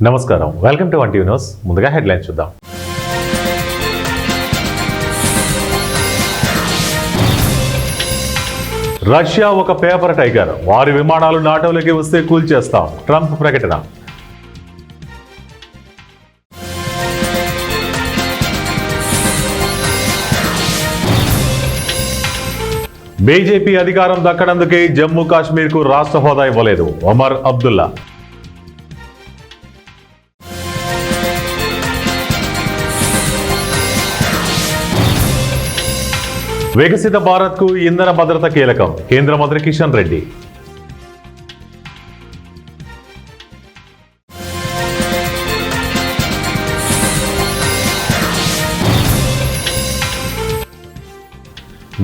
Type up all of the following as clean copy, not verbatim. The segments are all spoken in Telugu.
నమస్కారం, welcome to one TV news. ముందుగా హెడ్లైన్స్ చూద్దాం. రష్యా ఒక పేపర్ టైగర్, వారి విమానాలు నాటోలోకి వస్తే కూల్చేస్తాం, ట్రంప్ ప్రకటన. బీజేపీ అధికారం దక్కడందుకే జమ్మూ కాశ్మీర్కు రాష్ట్ర హోదా ఇవ్వలేదు, ఒమర్ అబ్దుల్లా. వికసిత భారత్కు ఇంధన భద్రత కీలకం, కేంద్ర మంత్రి కిషన్ రెడ్డి.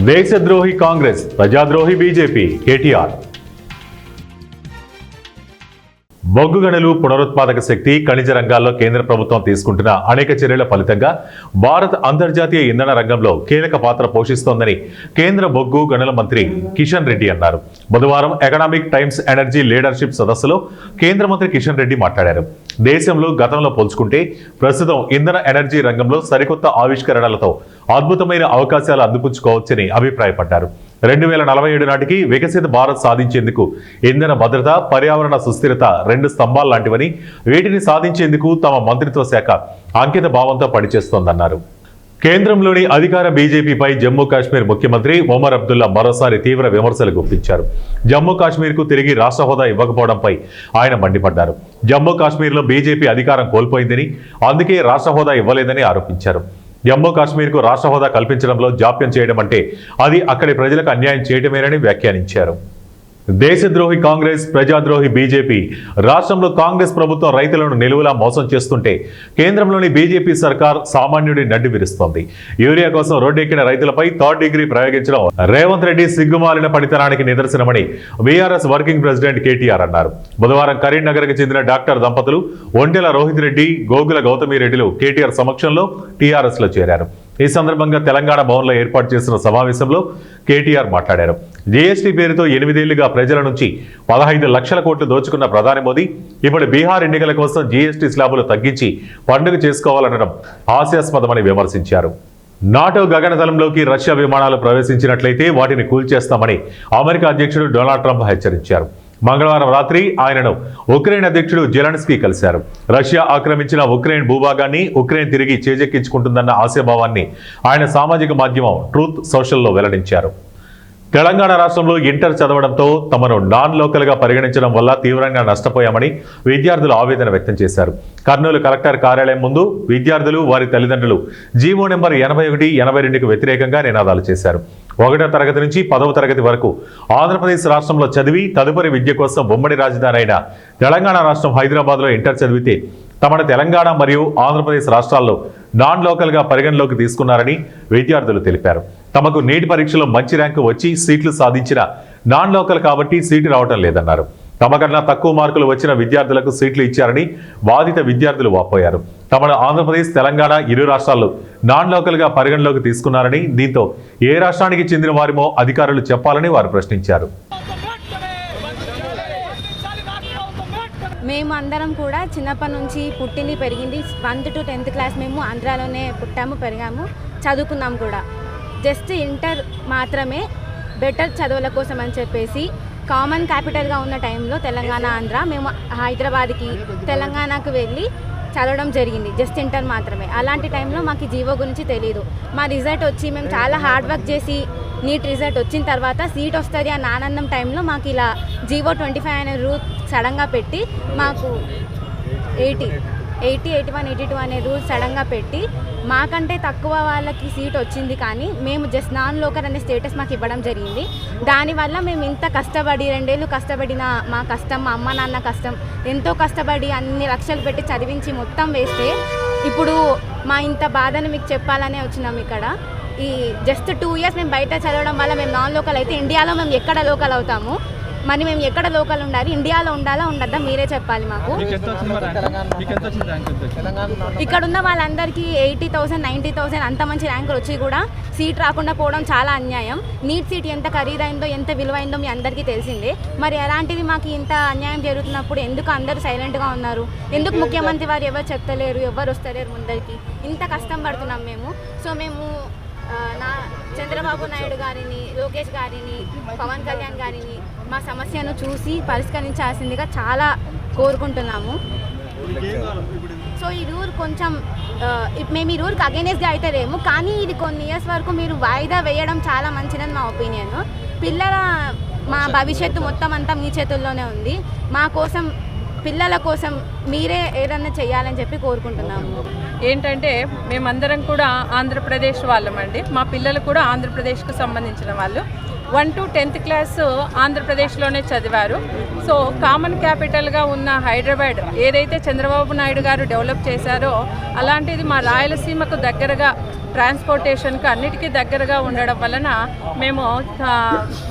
దేశద్రోహి కాంగ్రెస్, ప్రజాద్రోహి బీజేపీ, కేటీఆర్. బొగ్గు గనులు, పునరుత్పాదక శక్తి, ఖనిజ రంగాల్లో కేంద్ర ప్రభుత్వం తీసుకుంటున్న అనేక చర్యల ఫలితంగా భారత్ అంతర్జాతీయ ఇంధన రంగంలో కీలక పాత్ర పోషిస్తోందని కేంద్ర బొగ్గు గనుల మంత్రి కిషన్ రెడ్డి అన్నారు. బుధవారం ఎకనామిక్ టైమ్స్ ఎనర్జీ లీడర్షిప్ సదస్సులో కేంద్ర మంత్రి కిషన్ రెడ్డి మాట్లాడారు. దేశంలో గతంలో పోల్చుకుంటే ప్రస్తుతం ఇంధన ఎనర్జీ రంగంలో సరికొత్త ఆవిష్కరణలతో అద్భుతమైన అవకాశాలు అందిపుచ్చుకోవచ్చని అభిప్రాయపడ్డారు. 2047 నాటికి వికసిత భారత్ సాధించేందుకు ఇంధన భద్రత, పర్యావరణ సుస్థిరత రెండు స్తంభాలు లాంటివని, వీటిని సాధించేందుకు తమ మంత్రిత్వ శాఖ అంకిత భావంతో పనిచేస్తోందన్నారు. కేంద్రంలోని అధికార బీజేపీపై జమ్మూ కాశ్మీర్ ముఖ్యమంత్రి ఒమర్ అబ్దుల్లా మరోసారి తీవ్ర విమర్శలు గుప్పించారు. జమ్మూ కాశ్మీర్కు తిరిగి రాష్ట్ర హోదా ఇవ్వకపోవడంపై ఆయన మండిపడ్డారు. జమ్మూ కాశ్మీర్లో బీజేపీ అధికారం కోల్పోయిందని, అందుకే రాష్ట్ర హోదా ఇవ్వలేదని ఆరోపించారు. జమ్మూ కాశ్మీర్కు రాష్ట్ర హోదా కల్పించడంలో జాప్యం చేయడం అంటే అది అక్కడి ప్రజలకు అన్యాయం చేయడమేనని వ్యాఖ్యానించారు. దేశద్రోహి కాంగ్రెస్, ప్రజాద్రోహి బీజేపీ. రాష్ట్రంలో కాంగ్రెస్ ప్రభుత్వం రైతులను నిలువులా మోసం చేస్తుంటే కేంద్రంలోని బీజేపీ సర్కార్ సామాన్యుడి నడ్డి విరుస్తోంది. యూరియా కోసం రోడ్డెక్కిన రైతులపై థర్డ్ డిగ్రీ ప్రయోగించడం రేవంత్ రెడ్డి సిగ్గుమాలిన పనితనానికి నిదర్శనమని బీఆర్ఎస్ వర్కింగ్ ప్రెసిడెంట్ కేటీఆర్ అన్నారు. బుధవారం కరీంనగర్కు చెందిన డాక్టర్ దంపతులు ఒంటెల రోహిత్ రెడ్డి, గోగుల గౌతమి రెడ్డిలు కేటీఆర్ సమక్షంలో టీఆర్ఎస్ లో చేరారు. ఈ సందర్భంగా తెలంగాణ భవన్లో ఏర్పాటు చేసిన సమావేశంలో కేటీఆర్ మాట్లాడారు. జీఎస్టీ పేరుతో 8 ఏళ్లుగా ప్రజల నుంచి 15 లక్షల కోట్లు దోచుకున్న ప్రధాని మోదీ ఇప్పుడు బీహార్ ఎన్నికల కోసం జీఎస్టీ స్లాబులు తగ్గించి పండుగ చేసుకోవాలనడం హాస్యాస్పదమని విమర్శించారు. నాటో గగనతలంలోకి రష్యా విమానాలు ప్రవేశించినట్లయితే వాటిని కూల్చేస్తామని అమెరికా అధ్యక్షుడు డొనాల్డ్ ట్రంప్ హెచ్చరించారు. మంగళవారం రాత్రి ఆయనను ఉక్రెయిన్ అధ్యక్షుడు జెలెన్స్కీ కలిశారు. రష్యా ఆక్రమించిన ఉక్రెయిన్ భూభాగాన్ని ఉక్రెయిన్ తిరిగి చేజెక్కించుకుంటుందన్న ఆశాభావాన్ని ఆయన సామాజిక మాధ్యమం ట్రూత్ సోషల్లో వెల్లడించారు. తెలంగాణ రాష్ట్రంలో ఇంటర్ చదవడంతో తమను నాన్ లోకల్గా పరిగణించడం వల్ల తీవ్రంగా నష్టపోయామని విద్యార్థులు ఆవేదన వ్యక్తం చేశారు. కర్నూలు కలెక్టర్ కార్యాలయం ముందు విద్యార్థులు, వారి తల్లిదండ్రులు జీవో నెంబర్ 81, 82కు వ్యతిరేకంగా నినాదాలు చేశారు. 1వ తరగతి నుంచి 10వ తరగతి వరకు ఆంధ్రప్రదేశ్ రాష్ట్రంలో చదివి తదుపరి విద్య కోసం ఉమ్మడి రాజధాని అయిన తెలంగాణ రాష్ట్రం హైదరాబాద్లో ఇంటర్ చదివితే తమను తెలంగాణ మరియు ఆంధ్రప్రదేశ్ రాష్ట్రాల్లో నాన్ లోకల్గా పరిగణలోకి తీసుకున్నారని విద్యార్థులు తెలిపారు. తమకు నీటి పరీక్షలో మంచి ర్యాంకు వచ్చి సీట్లు సాధించిన నాన్ లోకల్ కాబట్టి సీటు రావడం లేదన్నారు. తమకన్నా తక్కువ మార్కులు వచ్చిన విద్యార్థులకు సీట్లు ఇచ్చారని బాధిత విద్యార్థులు వాపోయారు. తమను ఆంధ్రప్రదేశ్, తెలంగాణ ఇరు రాష్ట్రాల్లో నాన్ లోకల్గా పరిగణలోకి తీసుకున్నారని, దీంతో ఏ రాష్ట్రానికి చెందిన వారిమో అధికారులు చెప్పాలని వారు ప్రశ్నించారు. మేము అందరం కూడా చిన్నప్పటి నుంచి పుట్టింది పెరిగింది 1th to 10th క్లాస్ మేము ఆంధ్రాలోనే పుట్టాము, పెరిగాము, చదువుకున్నాం కూడా. జస్ట్ ఇంటర్ మాత్రమే బెటర్ చదువుల కోసం అని చెప్పేసి కామన్ క్యాపిటల్గా ఉన్న టైంలో తెలంగాణ, ఆంధ్ర, మేము హైదరాబాద్కి, తెలంగాణకు వెళ్ళి చదవడం జరిగింది. జస్ట్ ఇంటర్ మాత్రమే. అలాంటి టైంలో మాకు జీవో గురించి తెలియదు. మా రిజల్ట్ వచ్చి మేము చాలా హార్డ్ వర్క్ చేసి నీట్ రిజల్ట్ వచ్చిన తర్వాత సీట్ వస్తుంది అని ఆనందం టైంలో మాకు ఇలా జీవో 25 అనే రూల్ సడన్గా పెట్టి మాకు 80, 81, 82 అనే రూల్ సడన్గా పెట్టి మాకంటే తక్కువ వాళ్ళకి సీట్ వచ్చింది. కానీ మేము జస్ట్ నాన్ లోకల్ అనే స్టేటస్ మాకు ఇవ్వడం జరిగింది. దానివల్ల మేము ఇంత కష్టపడి 2 ఏళ్ళు కష్టపడిన మా కష్టం, మా అమ్మ నాన్న కష్టం, ఎంతో కష్టపడి అన్ని లక్షలు పెట్టి చదివించి మొత్తం వేస్తే ఇప్పుడు మా ఇంత బాధను మీకు చెప్పాలనే వచ్చినాం ఇక్కడ. ఈ జస్ట్ 2 ఇయర్స్ మేము బయట చదవడం వల్ల మేము నాన్ లోకల్ అయితే ఇండియాలో మేము ఎక్కడ లోకల్ అవుతాము. మరి మేము ఎక్కడ లోకల్ ఉండాలి, ఇండియాలో ఉండాలా ఉండద్దా మీరే చెప్పాలి మాకు. ఇక్కడ ఉన్న వాళ్ళందరికీ 80,000 90,000 అంత మంచి ర్యాంకులు వచ్చి కూడా సీట్ రాకుండా పోవడం చాలా అన్యాయం. నీట్ సీట్ ఎంత ఖరీదైందో ఎంత విలువైందో మీ అందరికీ తెలిసిందే. మరి అలాంటిది మాకు ఇంత అన్యాయం జరుగుతున్నప్పుడు ఎందుకు అందరూ సైలెంట్గా ఉన్నారు? ఎందుకు ముఖ్యమంత్రి వారు ఎవరు చెప్తలేరు, ఎవరు వస్తలేరు ముందరికి? ఇంత కష్టం పడుతున్నాం మేము. సో మేము చంద్రబాబు నాయుడు గారిని, లోకేష్ గారిని, పవన్ కళ్యాణ్ గారిని మా సమస్యను చూసి పరిష్కరించాల్సిందిగా చాలా కోరుకుంటున్నాము. సో ఈ రూల్ కొంచెం మేము ఈ రూల్కి అగైనెస్ట్గా అయితే లేము, కానీ ఇది కొన్ని ఇయర్స్ వరకు మీరు వాయిదా వేయడం చాలా మంచిదని మా ఒపీనియన్. మా భవిష్యత్తు మొత్తం అంతా మీ చేతుల్లోనే ఉంది. మా కోసం, పిల్లల కోసం మీరే ఏదన్నా చేయాలని చెప్పి కోరుకుంటున్నాము. ఏంటంటే మేమందరం కూడా ఆంధ్రప్రదేశ్ వాళ్ళమండి. మా పిల్లలు కూడా ఆంధ్రప్రదేశ్కు సంబంధించిన వాళ్ళు. 1 to 10th క్లాస్ ఆంధ్రప్రదేశ్లోనే చదివారు. సో కామన్ క్యాపిటల్గా ఉన్న హైదరాబాద్ ఏదైతే చంద్రబాబు నాయుడు గారు డెవలప్ చేశారో అలాంటిది మా రాయలసీమకు దగ్గరగా, ట్రాన్స్పోర్టేషన్కి అన్నిటికీ దగ్గరగా ఉండడం వలన మేము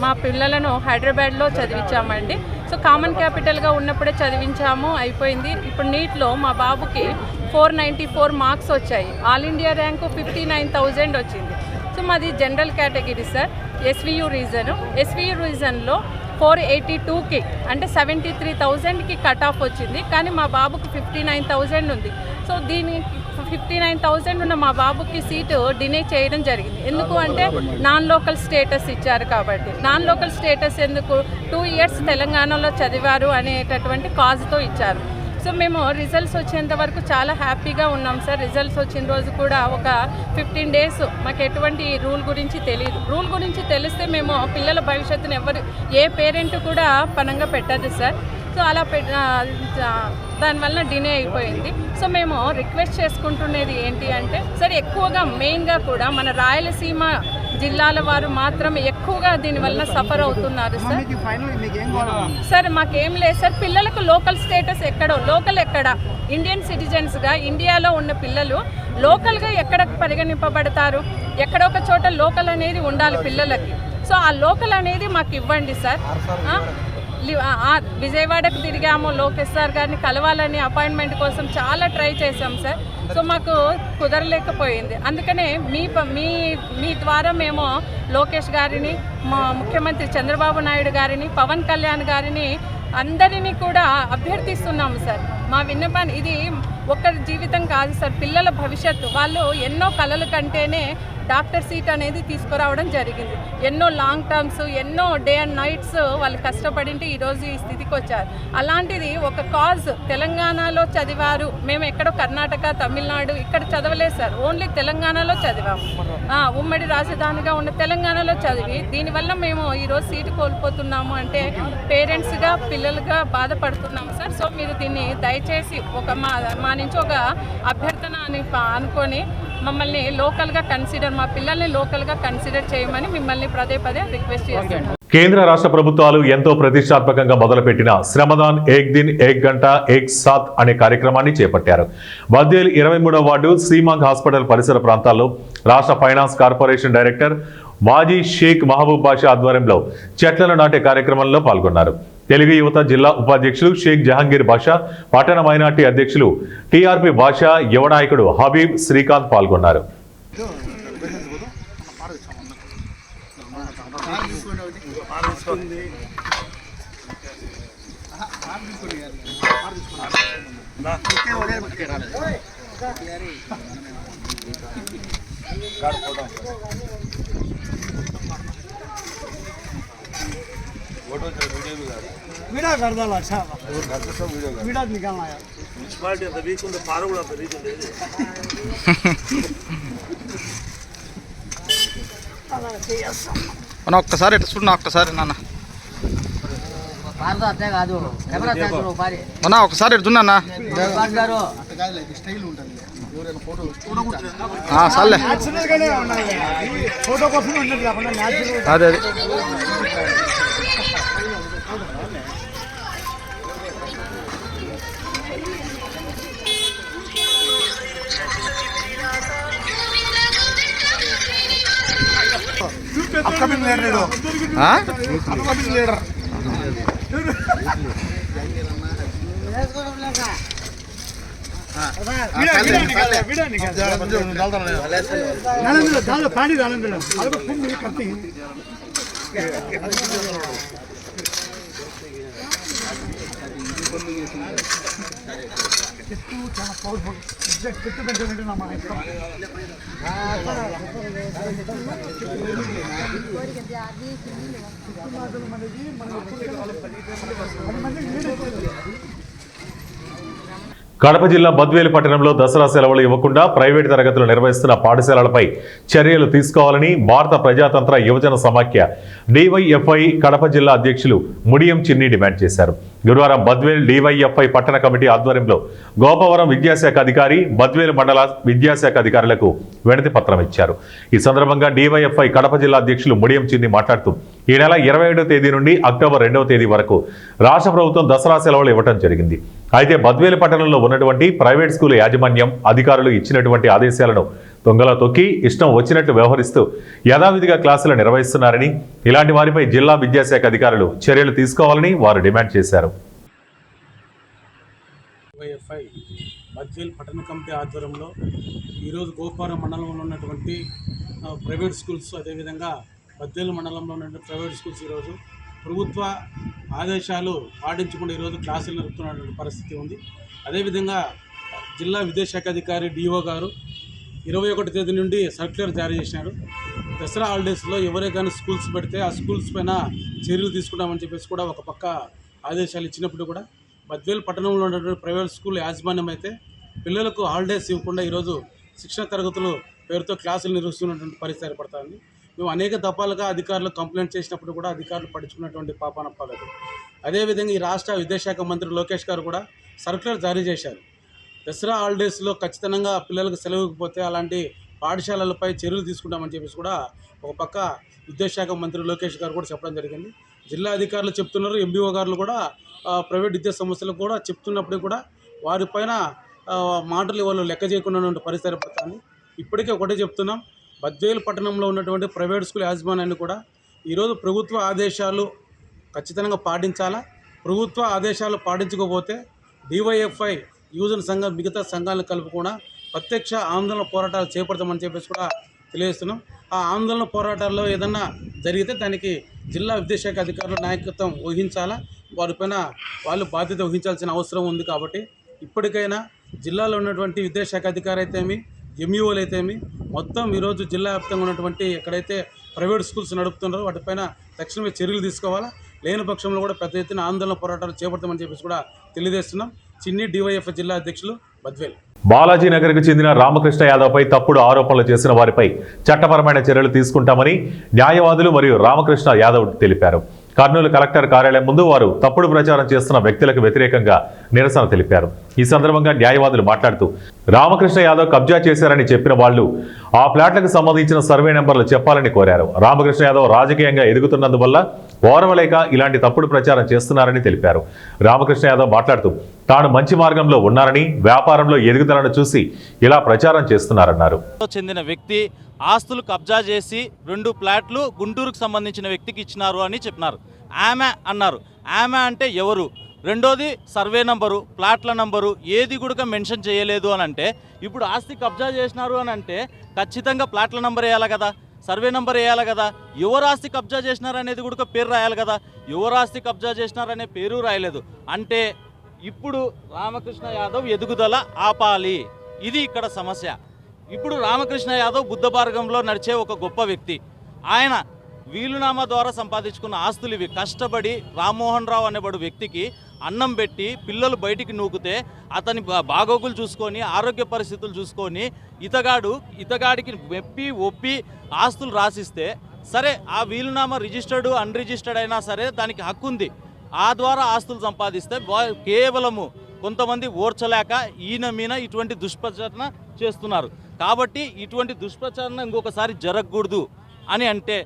మా పిల్లలను హైదరాబాద్లో చదివించామండి. సో కామన్ క్యాపిటల్గా ఉన్నప్పుడే చదివించాము, అయిపోయింది. ఇప్పుడు నీట్లో మా బాబుకి 494 మార్క్స్ వచ్చాయి. ఆల్ ఇండియా ర్యాంకు 59,000 వచ్చింది. సో మాది జనరల్ కేటగిరీ సార్, ఎస్వియు రీజన్లో 482కి అంటే 73,000కి కట్ ఆఫ్ వచ్చింది. కానీ మా బాబుకి 59,000 ఉంది. సో దీనికి 59,000 ఉన్న మా బాబుకి సీటు డినే చేయడం జరిగింది. ఎందుకు అంటే నాన్ లోకల్ స్టేటస్ ఇచ్చారు కాబట్టి. నాన్ లోకల్ స్టేటస్ ఎందుకు? 2 years తెలంగాణలో చదివారు అనేటటువంటి కాజ్తో ఇచ్చారు. సో మేము రిజల్ట్స్ వచ్చేంత వరకు చాలా హ్యాపీగా ఉన్నాం సార్. రిజల్ట్స్ వచ్చిన రోజు కూడా ఒక 15 days మాకు ఎటువంటి రూల్ గురించి తెలియదు. రూల్ గురించి తెలిస్తే మేము పిల్లల భవిష్యత్తును ఏ పేరెంట్ కూడా పనంగా పెట్టదు సార్. సో అలా దానివల్ల డినే అయిపోయింది. సో మేము రిక్వెస్ట్ చేసుకుంటున్నది ఏంటి అంటే సార్, ఎక్కువగా మెయిన్గా కూడా మన రాయలసీమ జిల్లాల వారు మాత్రం ఎక్కువగా దీనివల్ల సఫర్ అవుతున్నారు సార్. సార్ మాకేం లేదు సార్, పిల్లలకు లోకల్ స్టేటస్ లోకల్ ఎక్కడ ఇండియన్ సిటిజన్స్గా ఇండియాలో ఉన్న పిల్లలు లోకల్గా ఎక్కడ పరిగణింపబడతారు? ఎక్కడో ఒక చోట లోకల్ అనేది ఉండాలి పిల్లలకి. సో ఆ లోకల్ అనేది మాకు ఇవ్వండి సార్. విజయవాడకు తిరిగాము, లోకేష్ సార్ గారిని కలవాలని అపాయింట్మెంట్ కోసం చాలా ట్రై చేసాం సార్. సో మాకు కుదరలేకపోయింది. అందుకనే మీ ద్వారా మేము లోకేష్ గారిని, మా ముఖ్యమంత్రి చంద్రబాబు నాయుడు గారిని, పవన్ కళ్యాణ్ గారిని అందరినీ కూడా అభ్యర్థిస్తున్నాము సార్. మా విన్నపాన్ని, ఇది ఒక్కరి జీవితం కాదు సార్, పిల్లల భవిష్యత్తు. వాళ్ళు ఎన్నో కలల కంటేనే డాక్టర్ సీట్ అనేది తీసుకురావడం జరిగింది. ఎన్నో లాంగ్ టర్మ్స్, ఎన్నో డే అండ్ నైట్స్ వాళ్ళు కష్టపడింటే ఈరోజు ఈ స్థితికి వచ్చారు. అలాంటిది ఒక కాజ్ తెలంగాణలో చదివారు. మేము ఎక్కడో కర్ణాటక, తమిళనాడు ఇక్కడ చదవలేదు సార్, ఓన్లీ తెలంగాణలో చదివాము. ఉమ్మడి రాజధానిగా ఉన్న తెలంగాణలో చదివి దీనివల్ల మేము ఈరోజు సీటు కోల్పోతున్నాము అంటే పేరెంట్స్గా, పిల్లలుగా బాధపడుతున్నాము సార్. సో మీరు దీన్ని దయచేసి మా నుంచి ఒక అభ్యర్థన అని అనుకొని మమ్మల్ని లోకల్గా మా పిల్లల్ని లోకల్గా కన్సిడర్ చేయమని మిమ్మల్ని పదే రిక్వెస్ట్ చేస్తున్నాను. కేంద్ర రాష్ట్ర ప్రభుత్వాలు ఎంతో ప్రతిష్టాత్మకంగా మొదలుపెట్టిన శ్రమదాన్ ఏక్ దిన్ ఏక్ గంట ఏక్ సాత్ అనే కార్యక్రమాన్ని చేపట్టారు. బద్వేల్ 23వ వార్డు శ్రీమాంగ్ హాస్పిటల్ పరిసర ప్రాంతాల్లో రాష్ట్ర ఫైనాన్స్ కార్పొరేషన్ డైరెక్టర్ మాజీ షేక్ మహబూబ్ బాషా ఆధ్వర్యంలో చెట్లను నాటే కార్యక్రమంలో పాల్గొన్నారు. తెలుగు యువత జిల్లా ఉపాధ్యక్షులు షేక్ జహాంగీర్ బాషా, పట్టణ మైనార్టీ అధ్యక్షులు టీఆర్పీ బాషా, యువ నాయకుడు హబీబ్ శ్రీకాంత్ పాల్గొన్నారు. वीडियो कर दो अच्छा वीडियो निकालना यार म्युनिसिपालिटी అంత వీక్ ఉంది పార కూడా అంత వీక్ ఉంది అలా చేయొచ్చు అన్న ఒక్కసారి ఇటు చూడు ఒక్కసారి నాన్న పారదా అట్టే కాదు కెమెరా తీసుకో పారి అన్న ఒక్కసారి ఇటు చూడు అన్న పారదారు అట్ట కాదు ఇది స్టైల్ ఉంటుంది ఎవరైనా ఫోటో చూడకుంటే సర్లే నేచురల్ గానే ఉన్నాయి ఫోటో కోసం ఉన్నది కాకుండా నేచురల్ అదే upcoming leader. Upcoming leader. Kadapa జిల్లా బద్వేలు పట్టణంలో దసరా సెలవులు ఇవ్వకుండా ప్రైవేటు తరగతులు నిర్వహిస్తున్న పాఠశాలలపై చర్యలు తీసుకోవాలని భారత ప్రజాతంత్ర యువజన సమాఖ్య డివైఎఫ్ఐ కడప జిల్లా అధ్యక్షులు ముడియం చిన్ని డిమాండ్ చేశారు. గురువారం బద్వేలు డివైఎఫ్ఐ పట్టణ కమిటీ ఆధ్వర్యంలో గోపవరం విద్యాశాఖ అధికారి, బద్వేలు మండల విద్యాశాఖ అధికారులకు వినతి పత్రం ఇచ్చారు. ఈ సందర్భంగా డివైఎఫ్ఐ కడప జిల్లా అధ్యక్షులు ముడియం చిన్ని మాట్లాడుతూ ఈ నెల 27వ తేదీ నుండి అక్టోబర్ 2వ తేదీ వరకు రాష్ట్ర ప్రభుత్వం దసరా సెలవులు ఇవ్వడం జరిగింది. అయితే బద్వేలు పట్టణంలో ఉన్నటువంటి ప్రైవేట్ స్కూల్ యాజమాన్యం అధికారులు ఇచ్చినటువంటి ఆదేశాలను దొంగలో తొక్కి ఇష్టం వచ్చినట్టు వ్యవహరిస్తూ యథావిధిగా క్లాసులు నిర్వహిస్తున్నారని, ఇలాంటి వారిపై జిల్లా విద్యాశాఖ అధికారులు చర్యలు తీసుకోవాలని వారు డిమాండ్ చేశారు. బద్వేలు పట్టణ కమిటీ ఆధ్వర్యంలో ఈరోజు గోపారం మండలంలో ఉన్నటువంటి ప్రైవేట్ స్కూల్స్, అదేవిధంగా బద్వేలు మండలంలో ఉన్నటువంటి ప్రైవేట్ స్కూల్స్ ఈరోజు ప్రభుత్వ ఆదేశాలు పాటించకుండా ఈరోజు క్లాసులు నడుపుతున్నటువంటి పరిస్థితి ఉంది. అదేవిధంగా జిల్లా విద్యాశాఖ అధికారి డిఓ గారు 21వ తేదీ నుండి సర్క్యులర్ జారీ చేసినారు. దసరా హాలిడేస్లో ఎవరే కానీ స్కూల్స్ పెడితే ఆ స్కూల్స్ పైన చర్యలు తీసుకుంటామని చెప్పేసి కూడా ఒక పక్క ఆదేశాలు ఇచ్చినప్పుడు కూడా బద్వేలు పట్టణంలో ఉన్నటువంటి ప్రైవేట్ స్కూల్ యాజమాన్యం అయితే పిల్లలకు హాలిడేస్ ఇవ్వకుండా ఈరోజు శిక్షణ తరగతులు పేరుతో క్లాసులు నిర్వహిస్తున్నటువంటి పరిస్థితి ఏర్పడుతుంది. మేము అనేక దఫాలుగా అధికారులు కంప్లైంట్ చేసినప్పుడు కూడా అధికారులు పట్టించుకున్నటువంటి పాపాన పడదు. అదేవిధంగా ఈ రాష్ట్ర విద్యాశాఖ మంత్రి లోకేష్ గారు కూడా సర్క్యులర్ జారీ చేశారు. దసరా హాలిడేస్లో ఖచ్చితంగా పిల్లలకు సెలవు ఇవ్వకపోతే అలాంటి పాఠశాలలపై చర్యలు తీసుకుంటామని చెప్పేసి కూడా ఒక పక్క విద్యాశాఖ మంత్రి లోకేష్ గారు కూడా చెప్పడం జరిగింది. జిల్లా అధికారులు చెప్తున్నారు, ఎంబీఓ గారులు కూడా ప్రైవేట్ విద్యా సంస్థలకు కూడా చెప్తున్నప్పుడు కూడా వారిపైన మాటలు వాళ్ళు లెక్క చేయకుండా పరిస్థితి ఏర్పడుతుంది. ఇప్పటికే ఒకటే చెప్తున్నాం, బద్వేలు పట్టణంలో ఉన్నటువంటి ప్రైవేట్ స్కూల్ యాజమాన్యాన్ని కూడా ఈరోజు ప్రభుత్వ ఆదేశాలు ఖచ్చితంగా పాటించాలా. ప్రభుత్వ ఆదేశాలు పాటించకపోతే డివైఎఫ్ఐ యువజన సంఘం మిగతా సంఘాలను కలుపుకుండా ప్రత్యక్ష ఆందోళన పోరాటాలు చేపడతామని చెప్పేసి కూడా తెలియజేస్తున్నాం. ఆ ఆందోళన పోరాటాల్లో ఏదన్నా జరిగితే దానికి జిల్లా విద్యాశాఖ అధికారుల నాయకత్వం వహించాలా, వారిపైన వాళ్ళు బాధ్యత వహించాల్సిన అవసరం ఉంది. కాబట్టి ఇప్పటికైనా జిల్లాలో ఉన్నటువంటి విద్యాశాఖ అధికారి అయితేమి, ఎంఈఓలు అయితేమి మొత్తం ఈరోజు జిల్లా వ్యాప్తంగా ఉన్నటువంటి ఎక్కడైతే ప్రైవేట్ స్కూల్స్ నడుపుతున్నారో వాటిపైన తక్షణమే చర్యలు తీసుకోవాలా. లేని పక్షంలో కూడా పెద్ద ఎత్తున ఆందోళన పోరాటాలు చేపడతామని చెప్పేసి కూడా తెలియజేస్తున్నాం. చిన్ని డివైఎఫ్ జిల్లా అధ్యక్షులు బద్వేల్. బాలాజీ నగర్కు చెందిన రామకృష్ణ యాదవ్పై తప్పుడు ఆరోపణలు చేసిన వారిపై చట్టపరమైన చర్యలు తీసుకుంటామని న్యాయవాదులు మరియు రామకృష్ణ యాదవ్ తెలిపారు. కర్నూలు కలెక్టర్ కార్యాలయం ముందు వారు తప్పుడు ప్రచారం చేస్తున్న వ్యక్తులకు వ్యతిరేకంగా నిరసన తెలిపారు. ఈ సందర్భంగా న్యాయవాదులు మాట్లాడుతూ రామకృష్ణ యాదవ్ కబ్జా చేశారని చెప్పిన వాళ్లు ఆ ఫ్లాట్లకు సంబంధించిన సర్వే నెంబర్లు చెప్పాలని కోరారు. రామకృష్ణ యాదవ్ రాజకీయంగా ఎదుగుతున్నందువల్ల ఓర్వలేక ఇలాంటి తప్పుడు ప్రచారం చేస్తున్నారని తెలిపారు. రామకృష్ణ యాదవ్ మాట్లాడుతూ తాను మంచి మార్గంలో ఉన్నారని, వ్యాపారంలో ఎదుగుదలను చూసి ఇలా ప్రచారం చేస్తున్నారన్నారు. చెందిన వ్యక్తి ఆస్తులు కబ్జా చేసి 2 ఫ్లాట్లు గుంటూరుకు సంబంధించిన వ్యక్తికి ఇచ్చినారు అని చెప్పినారు. ఆమె అన్నారు. ఆమె అంటే ఎవరు? రెండోది సర్వే నంబరు, ప్లాట్ల నంబరు ఏది కూడా మెన్షన్ చేయలేదు అని అంటే, ఇప్పుడు ఆస్తి కబ్జా చేసినారు అని అంటే ఖచ్చితంగా ప్లాట్ల నంబర్ వేయాలి కదా, సర్వే నంబర్ వేయాలి కదా, ఎవరు ఆస్తి కబ్జా చేసినారు అనేది కూడా పేరు రాయాలి కదా. ఎవరు ఆస్తి కబ్జా చేసినారనే పేరు రాయలేదు అంటే ఇప్పుడు రామకృష్ణ యాదవ్ ఎదుగుదల ఆపాలి. ఇది ఇక్కడ సమస్య. ఇప్పుడు రామకృష్ణ యాదవ్ బుద్ధ మార్గంలో నడిచే ఒక గొప్ప వ్యక్తి. ఆయన వీలునామా ద్వారా సంపాదించుకున్న ఆస్తులు ఇవి. కష్టపడి రామ్మోహన్ రావు అనేవాడు వ్యక్తికి అన్నం పెట్టి పిల్లలు బయటికి నూకితే అతని బాగోగులు చూసుకొని, ఆరోగ్య పరిస్థితులు చూసుకొని ఇతగాడికి మెప్పి ఒప్పి ఆస్తులు రాసిస్తే సరే, ఆ వీలునామా రిజిస్టర్డ్ అన్రిజిస్టర్డ్ అయినా సరే దానికి హక్కు ఉంది. ఆ ద్వారా ఆస్తులు సంపాదిస్తే కేవలము కొంతమంది ఓర్చలేక ఈయన మీద ఇటువంటి దుష్ప్రచారణ చేస్తున్నారు. కాబట్టి ఇటువంటి దుష్ప్రచారణ ఇంకొకసారి జరగకూడదు అని అంటే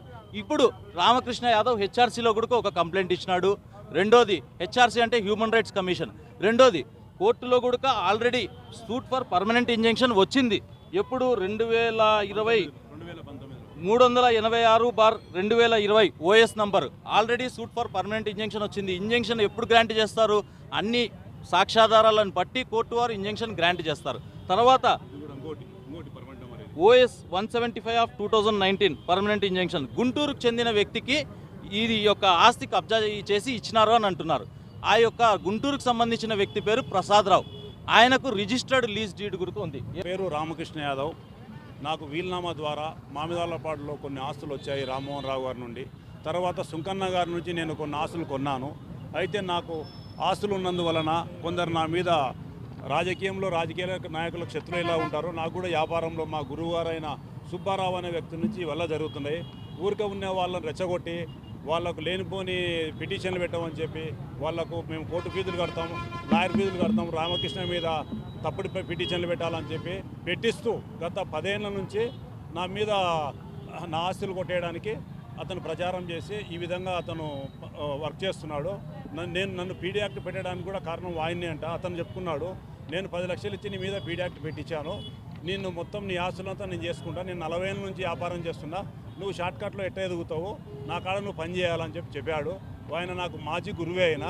ఇప్పుడు రామకృష్ణ యాదవ్ హెచ్ఆర్సీలో కూడా ఒక కంప్లైంట్ ఇచ్చినాడు. రెండోది హెచ్ఆర్సీ అంటే హ్యూమన్ రైట్స్ కమిషన్. రెండోది కోర్టులో కూడా already suit for permanent injunction వచ్చింది. ఎప్పుడు 2020 386/2020 OS number already suit for permanent injunction వచ్చింది. ఇంజంక్షన్ ఎప్పుడు గ్రాంట్ చేస్తారు? అన్ని సాక్ష్యాధారాలను బట్టి కోర్టు వారు ఇంజంక్షన్ గ్రాంట్ చేస్తారు. తర్వాత OS 175 ఆఫ్ 2019 పర్మనెంట్ ఇంజంక్షన్ గుంటూరుకు చెందిన వ్యక్తికి ఇది యొక్క ఆస్తి కబ్జా చేసి ఇచ్చినారు అని అంటున్నారు. ఆ యొక్క గుంటూరుకు సంబంధించిన వ్యక్తి పేరు ప్రసాదరావు. ఆయనకు రిజిస్టర్డ్ లీజ్ డీడ్ గుర్తు ఉంది. పేరు రామకృష్ణ యాదవ్. నాకు వీలునామా ద్వారా మామిదాలపాడులో కొన్ని ఆస్తులు వచ్చాయి రామ్మోహన్ రావు గారి నుండి. తర్వాత సుంకన్న గారి నుంచి నేను కొన్ని ఆస్తులు కొన్నాను. అయితే నాకు ఆస్తులు ఉన్నందువలన కొందరు నా మీద రాజకీయ నాయకులకు శత్రులు ఎలా ఉంటారో నాకు కూడా వ్యాపారంలో మా గురువు గారైన సుబ్బారావు అనే వ్యక్తి నుంచి వల్ల జరుగుతున్నాయి. ఊరికే ఉన్న వాళ్ళని రెచ్చగొట్టి వాళ్ళకు లేనిపోని పిటిషన్లు పెట్టమని చెప్పి వాళ్ళకు మేము కోర్టు ఫీజులు కడతాము, లాయర్ ఫీజులు కడతాము, రామకృష్ణ మీద తప్పుడు పిటిషన్లు పెట్టాలని చెప్పి పెట్టిస్తూ గత 10 ఏళ్ల నుంచి నా మీద నా ఆస్తులు కొట్టేయడానికి అతను ప్రచారం చేసి ఈ విధంగా అతను వర్క్ చేస్తున్నాడు. నన్ను పీడీ యాక్ట్ పెట్టడానికి కూడా కారణం ఆయన్ని అంట. అతను చెప్పుకున్నాడు, నేను 10 లక్షలు ఇచ్చి నీ మీద పీడీ యాక్ట్ పెట్టించాను, నేను మొత్తం నీ ఆస్తులంతా నేను చేసుకుంటా, నేను 40 ఏళ్ళ నుంచి వ్యాపారం చేస్తున్నా, నువ్వు షార్ట్కట్లో ఎట్లా ఎదుగుతావు, నా కాడ నువ్వు పని చేయాలని చెప్పాడు. ఆయన నాకు మాజీ గురువే ఆయన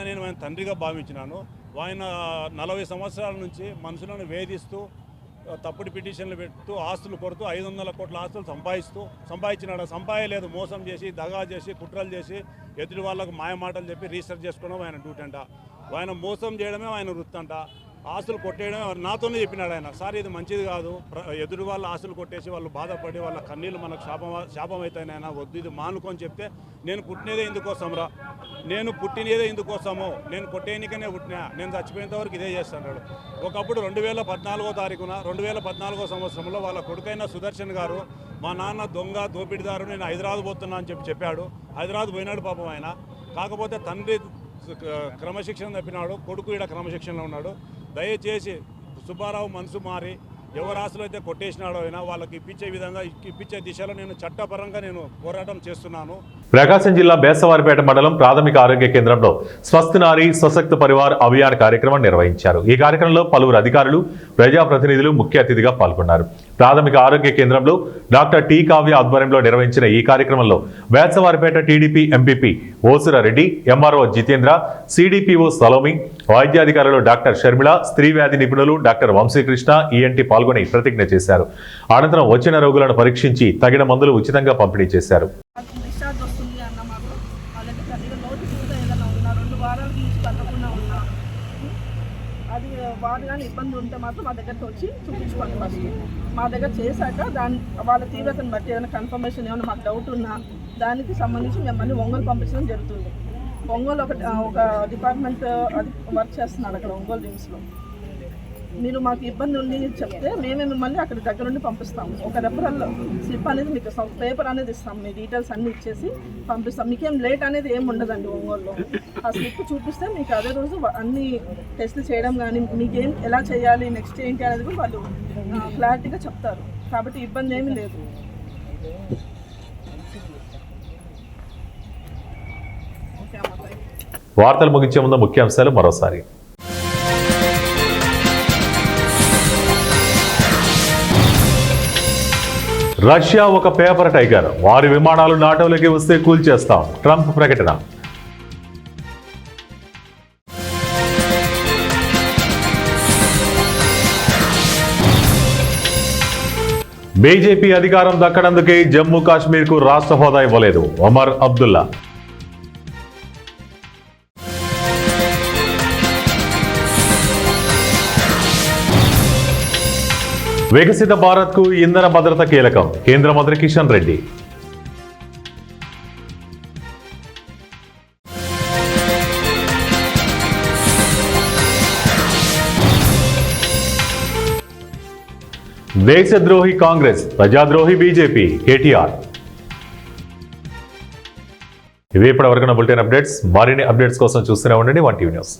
నేను ఆయన తండ్రిగా భావించినాను. ఆయన 40 సంవత్సరాల నుంచి మనుషులను వేధిస్తూ తప్పుడు పిటిషన్లు పెడుతూ ఆస్తులు కొడుతూ 500 కోట్ల ఆస్తులు సంపాదించినాడు. సంపాదలేదు, మోసం చేసి దగా చేసి కుట్రలు చేసి ఎదుటి వాళ్ళకు మాయమాటలు చెప్పి రీసెర్చ్ చేసుకోవడం ఆయన డ్యూటీ అంట. ఆయన మోసం చేయడమే ఆయన వృత్తి అంట. ఆస్తులు కొట్టేయడమే నాతోనే చెప్పినాడు ఆయన. సార్ ఇది మంచిది కాదు, ఎదుటి వాళ్ళ ఆస్తులు కొట్టేసి వాళ్ళు బాధపడి వాళ్ళ కన్నీళ్ళు మనకు శాపం అవుతాయి ఆయన, వద్దు ఇది మానుకొని చెప్తే నేను పుట్టినదే ఇందుకోసంరా, నేను పుట్టినదే ఇందుకోసము, నేను కొట్టేనికనే పుట్టినా, నేను చచ్చిపోయేంత వరకు ఇదే చేస్తున్నాడు. ఒకప్పుడు 2014వ తారీఖున 2014 సంవత్సరంలో వాళ్ళ కొడుకైన సుదర్శన్ గారు మా నాన్న దొంగ దోపిడిదారు, నేను హైదరాబాద్ పోతున్నా అని చెప్పాడు. హైదరాబాద్ పోయినాడు పాపం ఆయన. కాకపోతే తండ్రి క్రమశిక్షణ తప్పినాడు, కొడుకు ఇక్కడ క్రమశిక్షణలో ఉన్నాడు. దయచేసి సుబ్బారావు మనసు మారి ఎవరు ఆశలు అయితే కొట్టేసినాడో అయినా వాళ్ళకి ఇప్పించే దిశలో నేను చట్టపరంగా నేను పోరాటం చేస్తున్నాను. ప్రకాశం జిల్లా బేసవారిపేట మండలం ప్రాథమిక ఆరోగ్య కేంద్రంలో స్వస్థ నారీ స్వశక్త పరివార్ అభియాన్ కార్యక్రమం నిర్వహించారు. ఈ కార్యక్రమంలో పలువురు అధికారులు, ప్రజాప్రతినిధులు ముఖ్య అతిథిగా పాల్గొన్నారు. ప్రాథమిక ఆరోగ్య కేంద్రంలో డాక్టర్ టి కావ్య ఆధ్వర్యంలో నిర్వహించిన ఈ కార్యక్రమంలో Besavaripeta TDP MPP Osura Reddy, MRO Jitendra, CDPO Salomi, వైద్యాధికారులు డాక్టర్ షర్మిళ, స్త్రీ వ్యాధి నిపుణులు డాక్టర్ వంశీకృష్ణ, ఈఎన్టీ పాల్గొని ప్రతిజ్ఞ చేశారు. అనంతరం వచ్చిన రోగులను పరీక్షించి తగిన మందులు ఉచితంగా పంపిణీ చేశారు. అది వారు కానీ ఇబ్బంది ఉంటే మాత్రం మా దగ్గరకు వచ్చి చూపించుకోండి. ఫస్ట్ మా దగ్గర చేశాక వాళ్ళ తీవ్రతను బట్టి ఏదైనా కన్ఫర్మేషన్ ఏమైనా మాకు డౌట్ ఉన్నా దానికి సంబంధించి మిమ్మల్ని ఒంగోలు పంపించడం జరుగుతుంది. ఒంగోలు ఒక డిపార్ట్మెంట్ అది వర్క్ చేస్తున్నాడు అక్కడ ఒంగోలు రిమ్స్లో. మీరు మాకు ఇబ్బంది ఉండి చెప్తే మేమే మిమ్మల్ని అక్కడ దగ్గర నుండి పంపిస్తాము. ఒక రెఫరల్ స్లిప్ అనేది మీకు పేపర్ అనేది ఇస్తాం, మీ డీటెయిల్స్ అన్నీ ఇచ్చేసి పంపిస్తాం. మీకేం లేట్ అనేది ఏమి ఉండదండి. ఒంగోలులో ఆ స్లిప్ చూపిస్తే మీకు అదే రోజు అన్ని టెస్టులు చేయడం కానీ మీకేం ఎలా చేయాలి నెక్స్ట్ ఏంటి అనేది కూడా వాళ్ళు క్లారిటీగా చెప్తారు. కాబట్టి ఇబ్బంది ఏమీ లేదు. ఓకే అమ్మ. వార్తలు ముగించే ముందు ముఖ్యాంశాలు మరోసారి. రష్యా ఒక పేపర్ టైగర్, వారి విమానాలు నాటోలోకి వస్తే కూల్చేస్తాం, ట్రంప్ ప్రకటన. బీజేపీ అధికారం దక్కడందుకే జమ్మూ కాశ్మీర్కు రాష్ట్ర హోదా ఇవ్వలేదు, ఒమర్ అబ్దుల్లా. వికసిత భారత్కు ఇంధన భద్రత కీలకం, కేంద్ర మంత్రి కిషన్ రెడ్డి. దేశద్రోహి కాంగ్రెస్, ప్రజాద్రోహి బీజేపీ, కేటీఆర్. ఇవి ఇప్పటివరకు బులెటిన్ అప్డేట్స్. మరిన్ని అప్డేట్స్ కోసం చూస్తూనే ఉండండి 1 టీవీ న్యూస్.